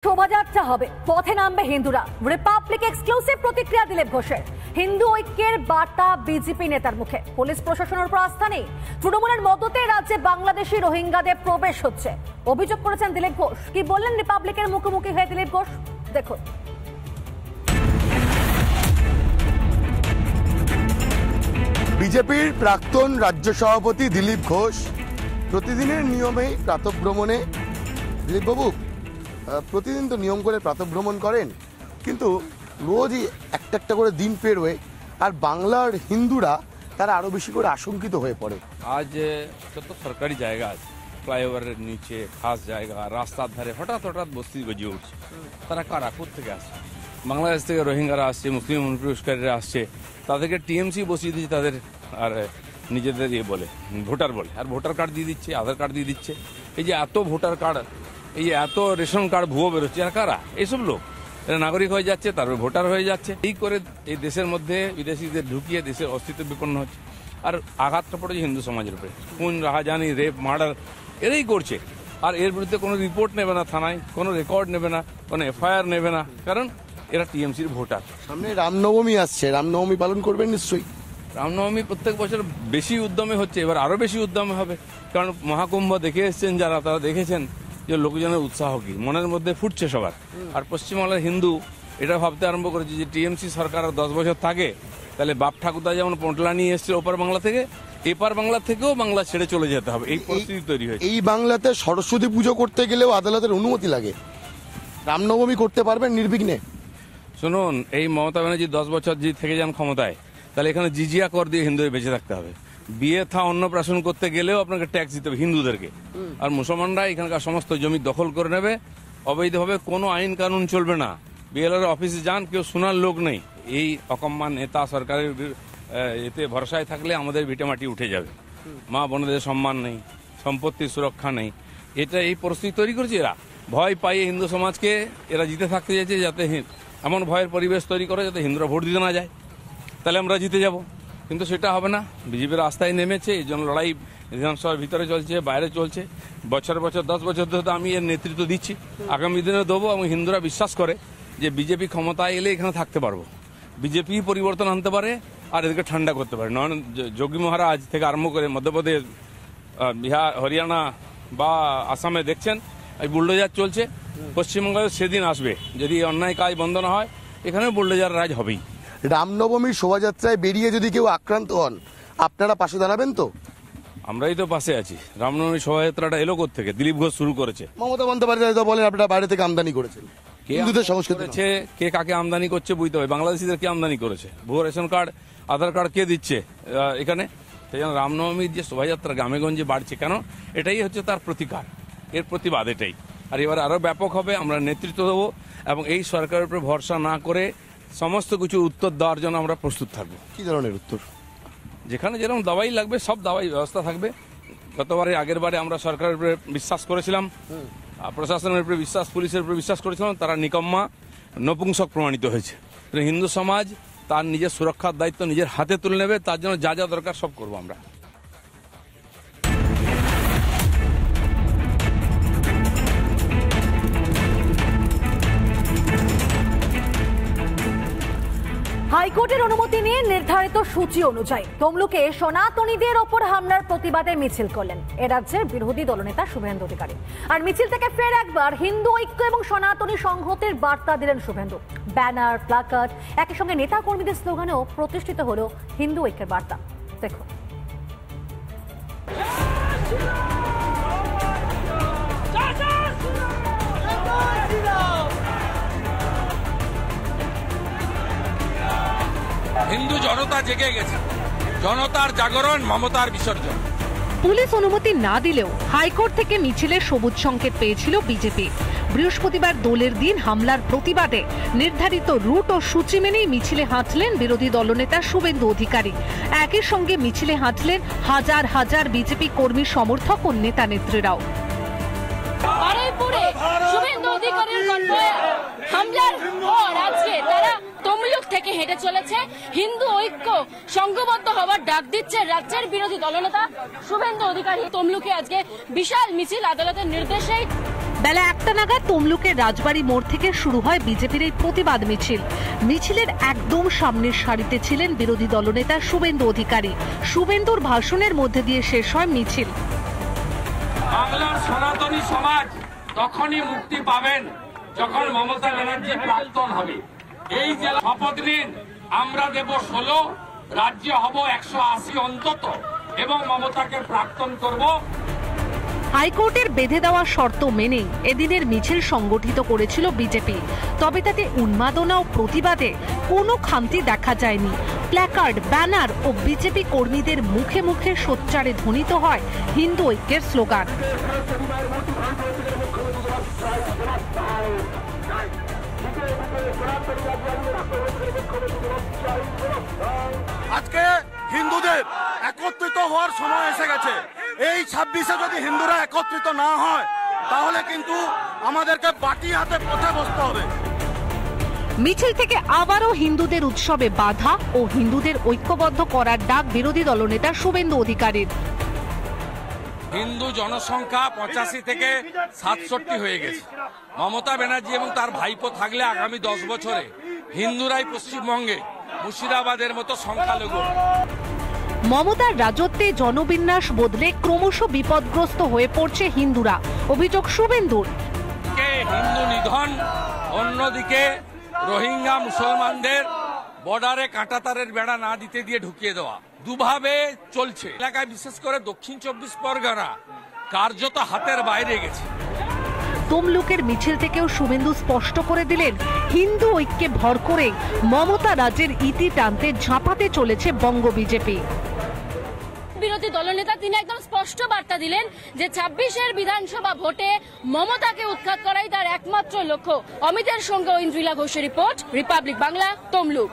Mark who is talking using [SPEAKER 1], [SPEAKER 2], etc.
[SPEAKER 1] শোভাযাত্রা হবে, পথে নামবে হিন্দুরা। রিপাবলিক এক্সক্লুসিভ প্রতিক্রিয়া দিলীপ ঘোষের। হিন্দু ঐক্যের বার্তা বিজেপি নেতার মুখে। পুলিশ প্রশাসনের উপর আস্থা নেই, তৃণমূলের মদতে রাজ্যে বাংলাদেশি রোহিঙ্গাদের প্রবেশ হচ্ছে অভিযোগ করেছেন দিলীপ ঘোষ। কি বললেন রিপাবলিকের মুখোমুখি হয়ে দিলীপ ঘোষ, দেখুন।
[SPEAKER 2] বিজেপির প্রাক্তন রাজ্য সভাপতি দিলীপ ঘোষ প্রতিদিনের নিয়মে প্রাতঃভ্রমণে। দিলীপ বাবু, প্রতিদিন তো নিয়ম করে প্রাতঃভ্রমণ করেন, কিন্তু রোজই একটা একটা করে দিন পেরোয় আর বাংলার হিন্দুরা তারা আরো বেশি করে আশঙ্কিত হয়ে পড়ে।
[SPEAKER 3] আজ যত সরকারি জায়গা আছে, ফ্লাইওভারের নিচে খাস জায়গা, রাস্তার ধারে হঠাৎ হঠাৎ বস্তি গজিয়ে উঠছে। তারা কারা, থেকে আসছে? বাংলাদেশ থেকে রোহিঙ্গারা আসছে, মুসলিম অনুপ্রবেশকারীরা আসছে, তাদেরকে টিএমসি বসিয়ে দিচ্ছে তাদের, আর নিজেদের বলে ভোটার বলে, আর ভোটার কার্ড দিয়ে দিচ্ছে, আধার কার্ড দিয়ে দিচ্ছে। এই যে এত ভোটার কার্ড, এই যে এত রেশন কার্ড ভুয়ো বেরোচ্ছে, আর কারা? এইসব লোক এরা নাগরিক হয়ে যাচ্ছে, তারপর ভোটার হয়ে যাচ্ছে। এই করে এই দেশের মধ্যে বিদেশিদের ঢুকিয়ে দেশের অস্তিত্ব বিপন্ন হচ্ছে। আর আঘাতটা পড়েছে হিন্দু সমাজের উপরে। খুন, রাহাজানি, রেপ, মার্ডার এরাই করছে। আর এর বিরুদ্ধে কোনো রিপোর্ট নেবে না থানায়, কোনো রেকর্ড নেবে না, কোনো এফআইআর নেবে না, কারণ এরা টিএমসির ভোটার।
[SPEAKER 2] সামনে রামনবমী আসছে, রামনবমী পালন করবেন নিশ্চয়ই।
[SPEAKER 3] রামনবমী প্রত্যেক বছর বেশি উদ্যমে হচ্ছে, এবার আরো বেশি উদ্যমে হবে, কারণ মহাকুম্ভ দেখে এসছেন যারা, তারা দেখেছেন যে লোকজনের উৎসাহ কি মনের মধ্যে ফুটছে সবার। আর পশ্চিমবাংলার হিন্দু এটা ভাবতে আরম্ভ করেছে যে টিএমসি সরকার 10 বছর থাকে, তাহলে বাপ ঠাকুরদা যেমন পোঁটলা নিয়ে এসছে ওপার বাংলা থেকে, এপার বাংলা থেকেও বাংলা ছেড়ে চলে যেতে হবে, এই পরিস্থিতি তৈরি হয়েছে।
[SPEAKER 2] এই বাংলাতে সরস্বতী পুজো করতে গেলেও আদালতের অনুমতি লাগে, রামনবমী করতে পারবেন নির্বিঘ্নে?
[SPEAKER 3] শুনুন, এই মমতা ব্যানার্জি 10 বছর যদি থেকে যান ক্ষমতায়, তাহলে এখানে জিজিয়া কর দিয়ে হিন্দুদের বেঁচে থাকতে হবে। বিয়ে থা অন্নপ্রাশন করতে গেলেও আপনাকে ট্যাক্স দিতে হবে হিন্দুদেরকে। আর মুসলমানরা এখানকার সমস্ত জমি দখল করে নেবে অবৈধভাবে, কোনো আইন কানুন চলবে না। বিএলআর অফিসে যান, কেউ শোনার লোক নেই। এই অকম্মান নেতা সরকারের এতে ভরসায় থাকলে আমাদের ভিটেমাটি উঠে যাবে। মা বোনদের সম্মান নেই, সম্পত্তির সুরক্ষা নেই। এটা এই পরিস্থিতি তৈরি করেছে এরা। ভয় পাইয়ে হিন্দু সমাজকে এরা জিতে থাকতে চাইছে, যাতে এমন ভয়ের পরিবেশ তৈরি করে যাতে হিন্দুরা ভোট দিতে না যায়, তাহলে আমরা জিতে যাব। কিন্তু সেটা হবে না। বিজেপির রাস্তায় নেমেছে, এই জন্য লড়াই বিধানসভার ভিতরে চলছে, বাইরে চলছে। বছর 10 বছর ধরে আমি এর নেতৃত্ব দিচ্ছি, আগামী দিনে দেবো। এবং হিন্দুরা বিশ্বাস করে যে বিজেপি ক্ষমতায় এলে এখানে থাকতে পারবো, বিজেপি পরিবর্তন আনতে পারে আর এদেরকে ঠান্ডা করতে পারে। নয় যোগী মহারাজ থেকে আরম্ভ করে মধ্যপ্রদেশ, বিহার, হরিয়ানা বা আসামে দেখছেন এই বুলডোজার চলছে। পশ্চিমবঙ্গে সেদিন আসবে, যদি অন্যায় কাজ বন্ধ না হয়, এখানে বুলডোজার রাজ হবেই।
[SPEAKER 2] রামনবমীর শোভাযাত্রায় বেরিয়ে যদি কেউ আক্রান্ত হন, আপনারা পাশে দাঁড়াবেন তো?
[SPEAKER 3] আমরাই তো পাশে আছি। রামনবমী শোভাযাত্রাটা এলো থেকে দিলীপ ঘোষ শুরু করেছে।
[SPEAKER 2] মমতা বন্দ্যোপাধ্যায় তো বলেন আপনারা বাইরে থেকে আমদানি করেছেন। হিন্দুদের সংস্কৃতি
[SPEAKER 3] করেছে, কে কাকে আমদানি করছে বুঝতে হবে। বাংলাদেশিদের কে আমদানি করেছে? ভুয়ো রেশন কার্ড, আধার কার্ড কে দিচ্ছে এখানে? সেই জন্য রামনবমীর যে শোভাযাত্রা গ্রামেগঞ্জে বাড়ছে কেন, এটাই হচ্ছে তার প্রতিকার, এর প্রতিবাদ এটাই। আর এবার আরো ব্যাপক হবে, আমরা নেতৃত্ব দেবো এবং এই সরকারের উপরে ভরসা না করে সমস্ত কিছু উত্তর দেওয়ার জন্য আমরা প্রস্তুত থাকবো।
[SPEAKER 2] কি ধরনের উত্তর?
[SPEAKER 3] যেখানে যেরকম দাওয়াই লাগবে সব দাওয়াই ব্যবস্থা থাকবে। গতবারে আগের বারে আমরা সরকারের উপরে বিশ্বাস করেছিলাম, প্রশাসনের উপরে বিশ্বাস, পুলিশের উপরে বিশ্বাস করেছিলাম, তারা নিকম্মা নপুংসক প্রমাণিত হয়েছে। হিন্দু সমাজ তার নিজের সুরক্ষার দায়িত্ব নিজের হাতে তুলে নেবে, তার জন্য যা যা দরকার সব করবো আমরা।
[SPEAKER 1] হাইকোর্টের অনুমতি নিয়ে নির্ধারিত সূচি অনুযায়ী তমলুকে সনাতনীদের ওপর হামলার প্রতিবাদে মিছিল করলেন এ রাজ্যের বিরোধী দলনেতা শুভেন্দু অধিকারী। আর মিছিল থেকে ফের একবার হিন্দু ঐক্য এবং সনাতনী সংহতির বার্তা দিলেন শুভেন্দু। ব্যানার, প্লাকার্ড, একই সঙ্গে নেতা কর্মীদের স্লোগানেও প্রতিষ্ঠিত হলো হিন্দু ঐক্যের বার্তা। দেখুন।
[SPEAKER 4] হিন্দু জনতা জেগে গেছে, জনতার জাগরণ, মমতার বিসর্জন।
[SPEAKER 5] পুলিশ অনুমতি না দিলেও হাইকোর্ট থেকে মিছিলের সবুজ সংকেত পেয়েছিল বিজেপি। বৃহস্পতিবার দোলের দিন হামলার প্রতিবাদে নির্ধারিত রুট ও সূচি মেনেই মিছিলে হাঁটলেন বিরোধী দলনেতা শুভেন্দু অধিকারী। একই সঙ্গে মিছিলে হাঁটলেন হাজার হাজার বিজেপি কর্মী, সমর্থক ও নেতা নেত্রীরাও।
[SPEAKER 6] শুভেন্দু অধিকারীর হামলার পর আজকে তারা তমলুক থেকে হেঁটে চলেছে, হিন্দু ঐক্য সংঘবদ্ধ হওয়ার ডাক দিচ্ছে রাজ্যের বিরোধী দলনেতা শুভেন্দু অধিকারী। তমলুকে আজকে বিশাল মিছিল আদালতের নির্দেশেই
[SPEAKER 5] বেলা 1টা নাগাদ তমলুকের রাজবাড়ি মোড় থেকে শুরু হয় বিজেপির এই প্রতিবাদ মিছিল। মিছিলের একদম সামনের সারিতে ছিলেন বিরোধী দলনেতা শুভেন্দু অধিকারী। শুভেন্দুর ভাষণের মধ্যে দিয়ে শেষ হয় মিছিল।
[SPEAKER 4] বাংলার সনাতনী সমাজ তখনই মুক্তি পাবেন যখন মমতা ব্যানার্জি প্রাক্তন হবে। এই যে শপথ নিন, আমরা দেব 16, রাজ্যে হব 180 অন্তত, এবং মমতাকে প্রাক্তন করব।
[SPEAKER 5] হাইকোর্টের বেঁধে দেওয়া শর্ত মেনে এদিনের মিছিল সংগঠিত করেছিল বিজেপি। তবে তাতে উন্মাদনা ও প্রতিবাদে কোনো খামতি দেখা যায়নি। প্ল্যাকার্ড, ব্যানার ও বিজেপি কর্মীদের মুখে মুখে সোচ্চারে ধ্বনিত হয় হিন্দু ঐক্যের স্লোগান।
[SPEAKER 7] আজকে হিন্দুদের একত্রিত হওয়ার সময় এসে গেছে। এই 26-এ যদি হিন্দুরা একত্রিত না হয় তাহলে কিন্তু আমাদেরকে বাটি হাতে পথে বসতে হবে।
[SPEAKER 5] মিছিল থেকে আবারও হিন্দুদের উৎসবে বাধা ও হিন্দুদের ঐক্যবদ্ধ করার ডাক বিরোধী দলনেতা শুভেন্দু অধিকারীর।
[SPEAKER 4] হিন্দু জনসংখ্যা 85 থেকে 67 হয়ে গেছে। মমতা ব্যানার্জি এবং তার ভাইপো থাকলে আগামী 10 বছরে হিন্দুরাই পশ্চিমবঙ্গে মুর্শিদাবাদের মতো সংখ্যালঘু।
[SPEAKER 5] মমতার রাজত্বে জনবিন্যাস বদলে ক্রমশ বিপদগ্রস্ত হয়ে পড়ছে হিন্দুরা, অভিযোগ শুভেন্দুর।
[SPEAKER 4] হিন্দু নিধন, অন্যদিকে রোহিঙ্গা মুসলমানদের বর্ডারে কাঁটাতারের বেড়া না দিতে দিয়ে ঢুকিয়ে দেওয়া, দুভাবে চলছে। এলাকায় বিশেষ করে দক্ষিণ 24 পরগনা কার্যত হাতের বাইরে গেছে।
[SPEAKER 5] তমলুকের মিছিল থেকেও শুভেন্দু স্পষ্ট করে দিলেন, হিন্দু ঐক্যে ভর করে মমতা রাজ্যের ইতি টানতে ঝাঁপাতে চলেছে বঙ্গ বিজেপি।
[SPEAKER 6] বিরোধী দলনেতা তিনি একদম স্পষ্ট বার্তা দিলেন যে 26-এর বিধানসভা ভোটে মমতাকে উৎখাত করাই তার একমাত্র লক্ষ্য। অমিতের সঙ্গে ঐন্দ্রিলা ঘোষের রিপোর্ট, রিপাবলিক বাংলা, তমলুক।